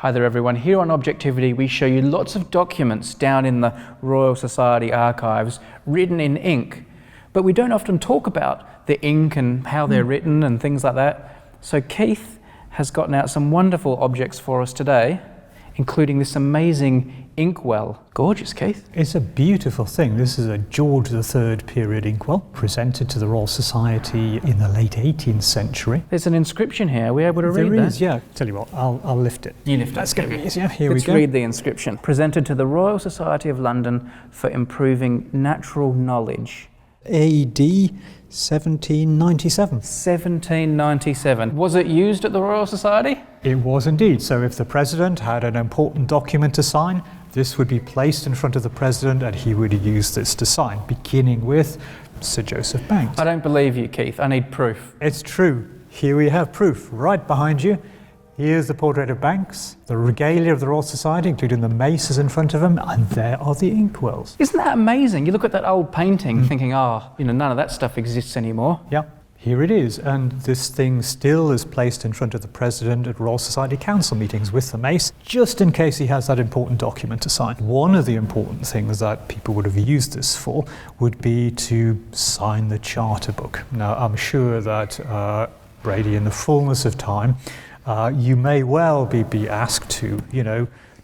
Hi there everyone, here on Objectivity we show you lots of documents down in the Royal Society archives written in ink, but we don't often talk about the ink and how they're written and things like that. So Keith has gotten out some wonderful objects for us today, including this amazing Inkwell. Gorgeous, Keith. It's a beautiful thing. This is a George III period inkwell, presented to the Royal Society in the late 18th century. There's an inscription here. Are we able to read that? There is, yeah. Tell you what, I'll lift it. You lift it. That's going to be easier. Here we go. Let's read the inscription. Presented to the Royal Society of London for improving natural knowledge. AD 1797. 1797. Was it used at the Royal Society? It was indeed. So if the President had an important document to sign, this would be placed in front of the President and he would use this to sign, beginning with Sir Joseph Banks. I don't believe you, Keith. I need proof. It's true. Here we have proof right behind you. Here's the portrait of Banks, the regalia of the Royal Society, including the maces in front of him, and there are the inkwells. Isn't that amazing? You look at that old painting thinking, none of that stuff exists anymore. Yeah, here it is. And this thing still is placed in front of the President at Royal Society Council meetings with the mace, just in case he has that important document to sign. One of the important things that people would have used this for would be to sign the charter book. Now, I'm sure that Brady, in the fullness of time, you may well be asked to,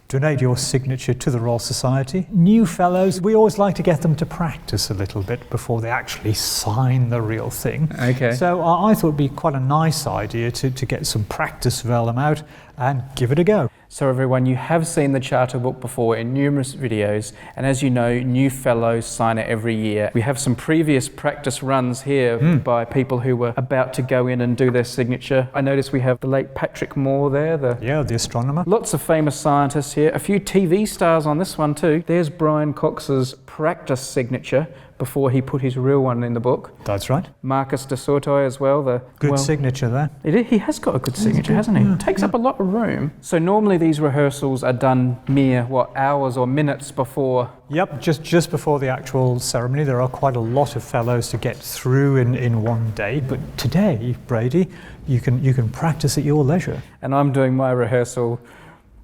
donate your signature to the Royal Society. New fellows, we always like to get them to practice a little bit before they actually sign the real thing. Okay. So I thought it'd be quite a nice idea to get some practice vellum out and give it a go. So everyone, you have seen the charter book before in numerous videos, and as you know, new fellows sign it every year. We have some previous practice runs here by people who were about to go in and do their signature. I noticed we have the late Patrick Moore there. The astronomer. Lots of famous scientists here. A few TV stars on this one too. There's Brian Cox's practice signature before he put his real one in the book. That's right. Marcus de Sautoy as well. Good signature there. He has got a good signature, hasn't he? Takes up a lot of room. So normally these rehearsals are done mere, hours or minutes before? Yep, just before the actual ceremony. There are quite a lot of fellows to get through in one day. But today, Brady, you can practice at your leisure. And I'm doing my rehearsal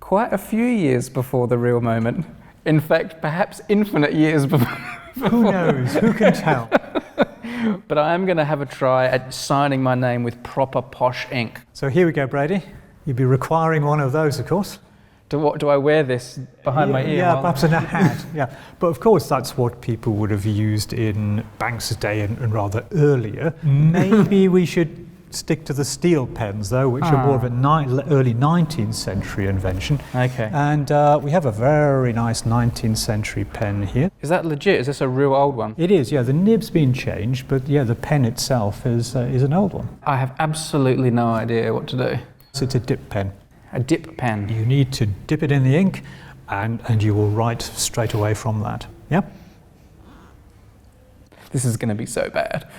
quite a few years before the real moment. In fact, perhaps infinite years before. Who knows? Who can tell? But I am going to have a try at signing my name with proper posh ink. So here we go, Brady. You'll be requiring one of those, of course. Do I wear this behind my ear? Yeah, perhaps in a hat. Yeah, but of course that's what people would have used in Banks' day and rather earlier. Maybe we should stick to the steel pens, though, which are more of an early 19th century invention. Okay. And we have a very nice 19th century pen here. Is that legit? Is this a real old one? It is, yeah. The nib's been changed, but yeah, the pen itself is an old one. I have absolutely no idea what to do. So it's a dip pen. A dip pen. You need to dip it in the ink, and you will write straight away from that. Yeah. This is going to be so bad.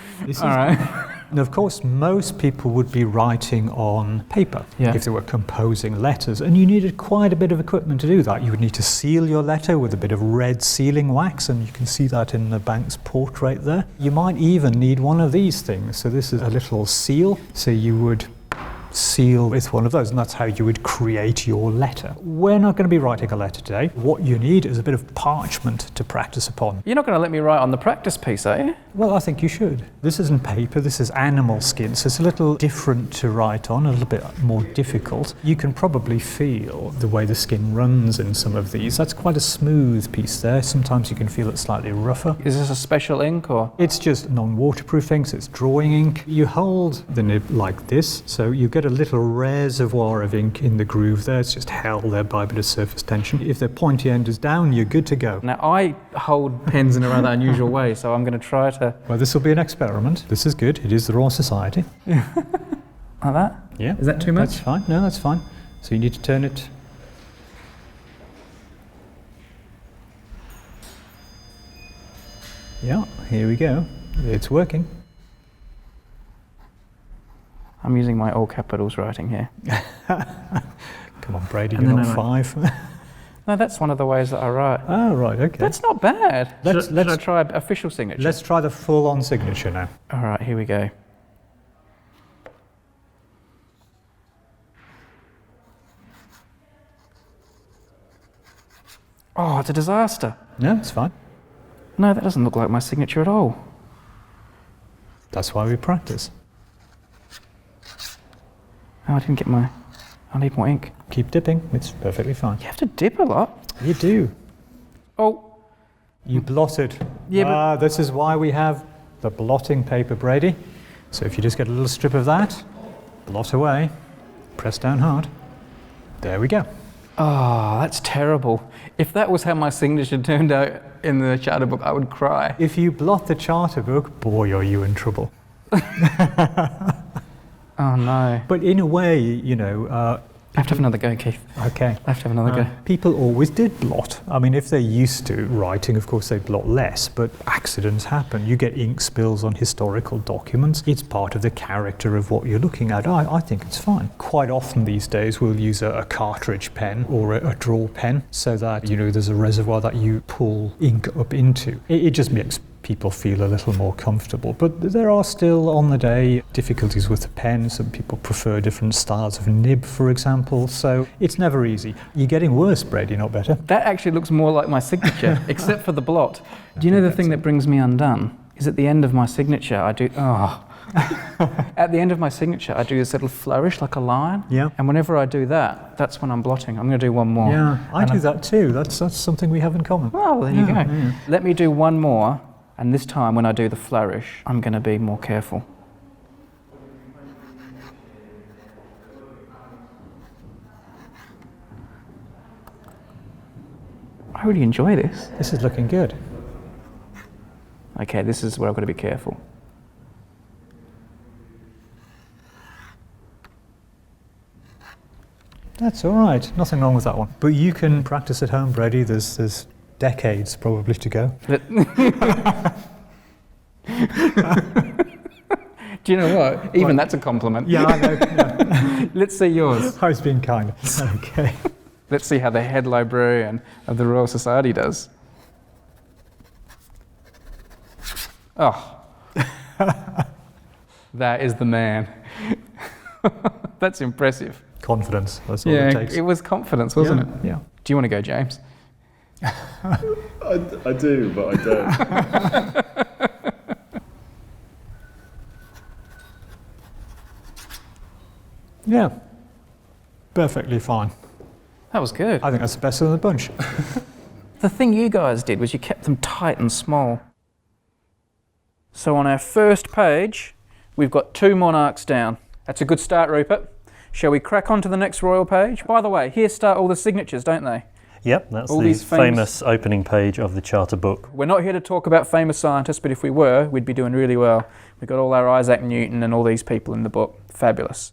All right. And of course, most people would be writing on paper if they were composing letters, and you needed quite a bit of equipment to do that. You would need to seal your letter with a bit of red sealing wax, and you can see that in the Banks portrait there. You might even need one of these things. So this is a little seal. So you would seal with one of those, and that's how you would create your letter. We're not going to be writing a letter today. What you need is a bit of parchment to practice upon. You're not going to let me write on the practice piece, are you? Well, I think you should. This isn't paper, this is animal skin, so it's a little different to write on, a little bit more difficult. You can probably feel the way the skin runs in some of these. That's quite a smooth piece there. Sometimes you can feel it slightly rougher. Is this a special ink or? It's just non-waterproof ink, so it's drawing ink. You hold the nib like this, so you get a little reservoir of ink in the groove there. It's just held there by a bit of surface tension. If the pointy end is down, you're good to go. Now, I hold pens in a rather unusual way, so I'm going to try to... Well, this will be an experiment. This is good. It is the Royal Society. Like that? Yeah. Is that too much? That's fine. No, that's fine. So you need to turn it. Yeah, here we go. It's working. I'm using my all capitals writing here. Come on, Brady, And you're then not five. No, that's one of the ways that I write. Oh, right, okay. That's not bad. Should I let's try official signature? Let's try the full-on signature now. All right, here we go. Oh, it's a disaster. No, it's fine. No, that doesn't look like my signature at all. That's why we practice. Oh, I didn't get my... I need more ink. Keep dipping, it's perfectly fine. You have to dip a lot. You do. Oh. You blotted. Yeah, this is why we have the blotting paper, Brady. So if you just get a little strip of that, blot away, press down hard. There we go. Oh, that's terrible. If that was how my signature turned out in the charter book, I would cry. If you blot the charter book, boy, are you in trouble. Oh no. But in a way, you know... I have to have another go, Keith. Okay. I have to have another go. People always did blot. I mean, if they're used to writing, of course they blot less, but accidents happen. You get ink spills on historical documents. It's part of the character of what you're looking at. I think it's fine. Quite often these days we'll use a cartridge pen or a draw pen so that, you know, there's a reservoir that you pull ink up into. It just makes people feel a little more comfortable. But there are still, on the day, difficulties with the pen. Some people prefer different styles of nib, for example. So it's never easy. You're getting worse, Brady, not better. That actually looks more like my signature, except for the blot. Do you know the thing that brings me undone? Is at the end of my signature, I do... Oh. At the end of my signature, I do this little flourish like a line. Yeah. And whenever I do that, that's when I'm blotting. I'm going to do one more. Yeah, I do that too. That's something we have in common. Well, there you go. Yeah. Let me do one more. And this time when I do the flourish, I'm going to be more careful. I really enjoy this. This is looking good. Okay, this is where I've got to be careful. That's all right. Nothing wrong with that one. But you can practice at home, Brady. There's decades probably to go. Do you know what? Even that's a compliment. Yeah, I know. Yeah. Let's see yours. I was being kind. Okay. Let's see how the head librarian of the Royal Society does. Oh. That is the man. That's impressive. Confidence. That's all it takes. It was confidence, wasn't it? Yeah. Do you want to go, James? I do, but I don't. Yeah. Perfectly fine. That was good. I think that's the best of the bunch. The thing you guys did was you kept them tight and small. So on our first page, we've got 2 monarchs down. That's a good start, Rupert. Shall we crack on to the next royal page? By the way, here start all the signatures, don't they? Yep, that's all the these famous opening page of the charter book. We're not here to talk about famous scientists, but if we were, we'd be doing really well. We've got all our Isaac Newton and all these people in the book. Fabulous.